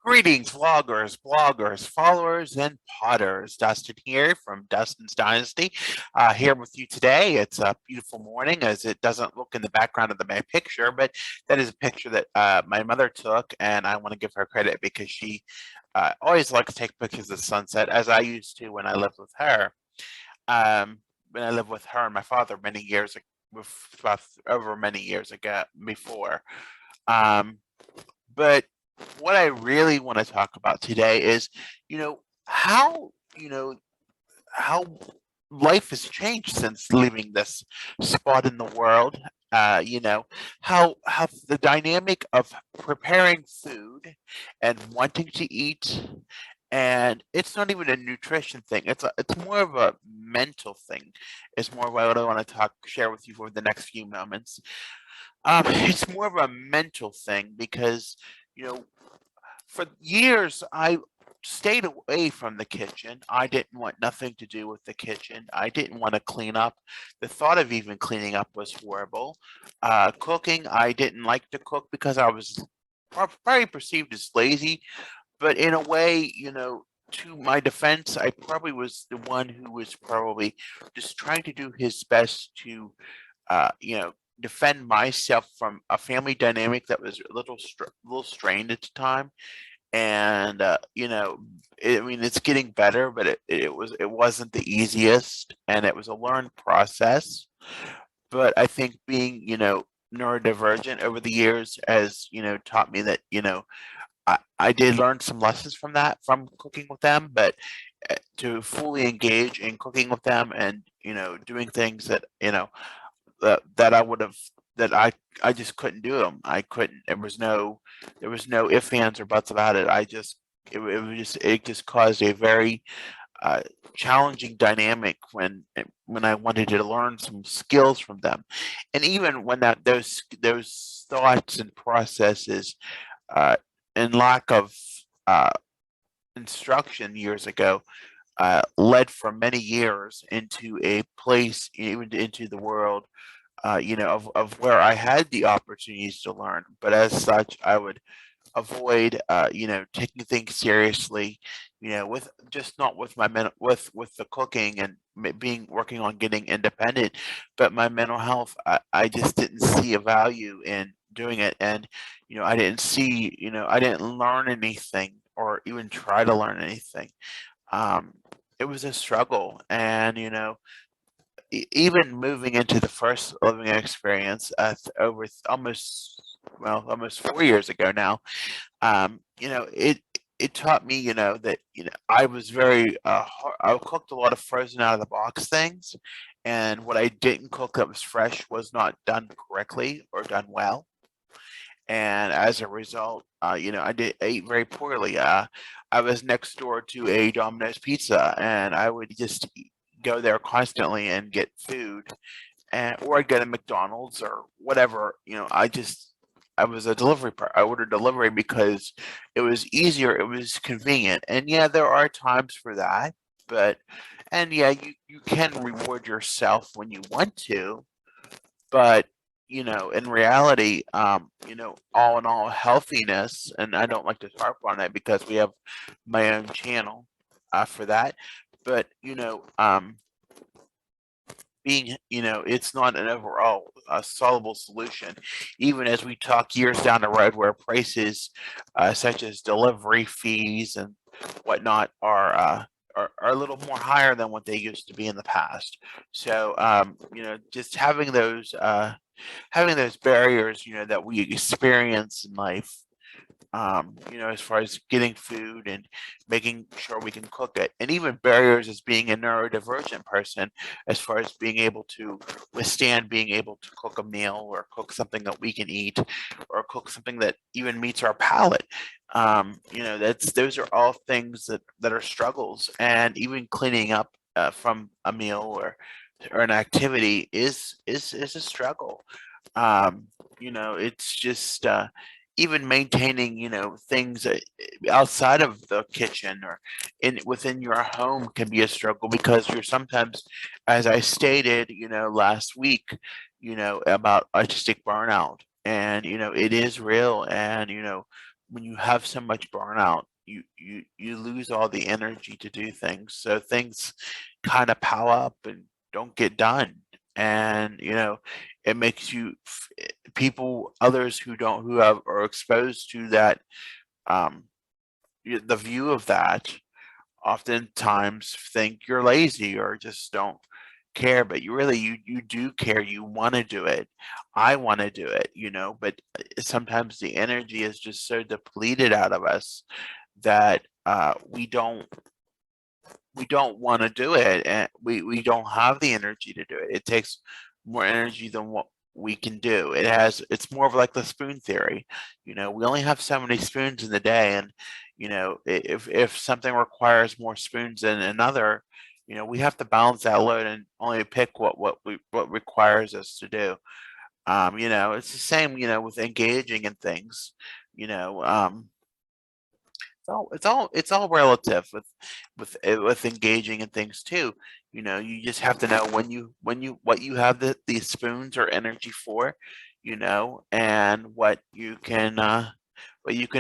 Greetings, vloggers, bloggers, followers, and potters. Dustin here from Dustin's Dynasty, here with you today. It's a beautiful morning, as it doesn't look in the background of my picture, but that is a picture that my mother took, and I want to give her credit because she always likes to take pictures of the sunset, as I used to when I lived with her. When I lived with her and my father many years ago, over many years ago before. Um, but what I really want to talk about today is, you know, how, you know, how life has changed since leaving this spot in the world. How the dynamic of preparing food and wanting to eat, and it's not even a nutrition thing. It's more of a mental thing. It's more of what I want to share with you for the next few moments. It's more of a mental thing because, you know, for years I stayed away from the kitchen. I didn't want nothing to do with the kitchen. I didn't want to clean up. The thought of even cleaning up was horrible. Cooking, I didn't like to cook because I was probably perceived as lazy. But in a way, to my defense, I probably was the one who was probably just trying to do his best to defend myself from a family dynamic that was a little strained at the time. And I mean, it's getting better, but it wasn't the easiest, and it was a learned process. But I think being neurodivergent over the years has taught me that I did learn some lessons from that, from cooking with them, but to fully engage in cooking with them and doing things that that I would have that I just couldn't do them. I couldn't. There was no ifs, ands, or buts about it. It just caused a very uh, challenging dynamic when I wanted to learn some skills from them, and even when those thoughts and processes uh, and lack of uh, instruction years ago led for many years into a place, even into the world of where I had the opportunities to learn. But as such, I would avoid, taking things seriously, with just not with my with the cooking and being working on getting independent, but my mental health. I just didn't see a value in doing it, and I didn't learn anything or even try to learn anything. Um, it was a struggle, and even moving into the first living experience almost 4 years ago now, it taught me, that I was very I cooked a lot of frozen out of the box things, and what I didn't cook that was fresh was not done correctly or done well. And as a result, I ate very poorly. I was next door to a Domino's pizza, and I would just go there constantly and get food, or I'd go to McDonald's or whatever. I was a I ordered delivery because it was easier, it was convenient, and yeah, there are times for that, but and yeah, you can reward yourself when you want to, but in reality, all in all, healthiness, and I don't like to harp on it because we have my own channel for that, but being, it's not an overall soluble solution, even as we talk years down the road where prices such as delivery fees and whatnot are a little more higher than what they used to be in the past. So, just having those barriers, that we experience in life, as far as getting food and making sure we can cook it, and even barriers as being a neurodivergent person, as far as being able to withstand being able to cook a meal or cook something that we can eat or cook something that even meets our palate. Those are all things that are struggles, and even cleaning up from a meal or an activity is a struggle. It's just even maintaining, things outside of the kitchen or within your home can be a struggle because you're sometimes, as I stated, last week, about autistic burnout, and it is real, and when you have so much burnout, you lose all the energy to do things. So things kind of pile up and don't get done. And it makes people, others who have are exposed to that, um, the view of that, oftentimes think you're lazy or just don't care, but you do care. You want to do it. I want to do it, but sometimes the energy is just so depleted out of us that we don't want to do it, and we don't have the energy to do it. It takes more energy than what we can do. It's more of like the spoon theory. We only have so many spoons in the day, and if something requires more spoons than another, we have to balance that load and only pick what requires us to do. It's the same, with engaging in things. You know, it's all relative with engaging in things too. You just have to know what you have these spoons or energy for, and what you can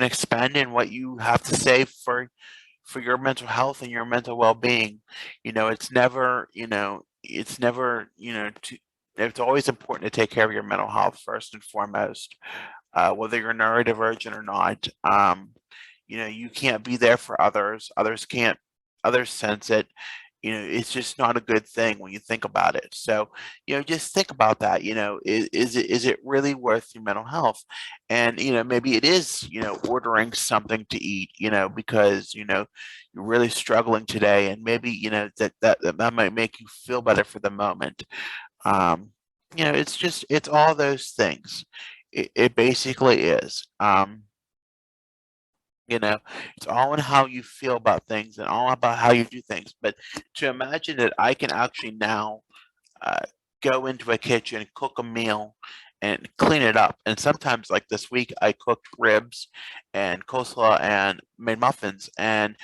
expend and what you have to save for your mental health and your mental well-being. It's always important to take care of your mental health first and foremost, whether you're neurodivergent or not. You can't be there for others. Others can't. Others sense it. It's just not a good thing when you think about it. So, just think about that. Is it really worth your mental health? And maybe it is. Ordering something to eat. Because you're really struggling today, and maybe that might make you feel better for the moment. Um, it's all those things. It basically is. You know, it's all in how you feel about things and all about how you do things. But to imagine that I can actually now uh, go into a kitchen, cook a meal, and clean it up. And sometimes, like this week, I cooked ribs and coleslaw and made muffins. And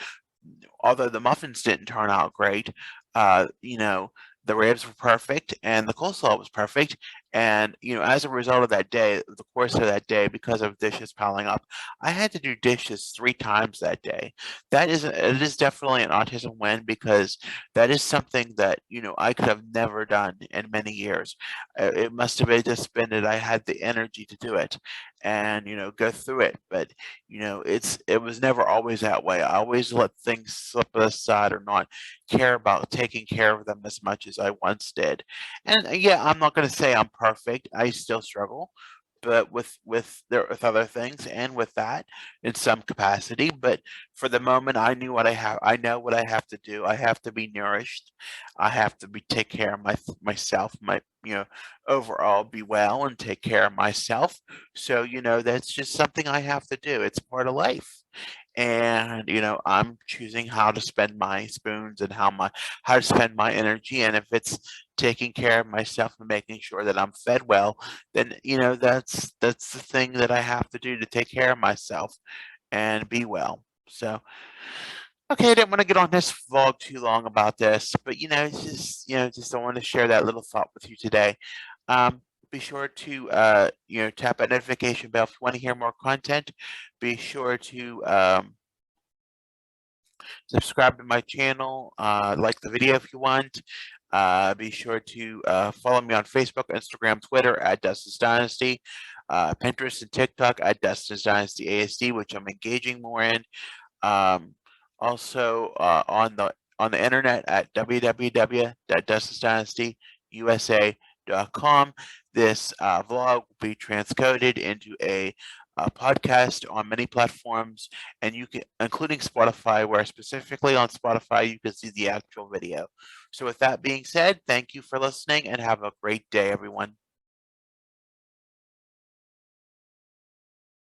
although the muffins didn't turn out great, the ribs were perfect and the coleslaw was perfect. And as a result of that day, the course of that day, because of dishes piling up, I had to do dishes 3 times that day. It is definitely an autism win, because that is something that I could have never done in many years. It must have just been that I had the energy to do it and go through it. But it was never always that way. I always let things slip aside or not care about taking care of them as much as I once did. And yeah, I'm not going to say I'm perfect. I still struggle, but with other things and with that in some capacity. But for the moment, I knew what I have. I know what I have to do. I have to be nourished. I have to take care of myself. Overall be well and take care of myself. So that's just something I have to do. It's part of life. And I'm choosing how to spend my spoons and how to spend my energy. And if it's taking care of myself and making sure that I'm fed well, then that's the thing that I have to do to take care of myself and be well. So okay, I didn't want to get on this vlog too long about this, but it's just I want to share that little thought with you today. Um, be sure to tap that notification bell if you want to hear more content. Be sure to subscribe to my channel, like the video if you want. Be sure to follow me on Facebook, Instagram, Twitter at Dustin's Dynasty, Pinterest and TikTok at Dustin's Dynasty ASD, which I'm engaging more in. Um, Also on the internet at www.dustinsdynastyusa.com. This vlog will be transcoded into a podcast on many platforms, and you can, including Spotify, where specifically on Spotify you can see the actual video. So with that being said, thank you for listening and have a great day, everyone.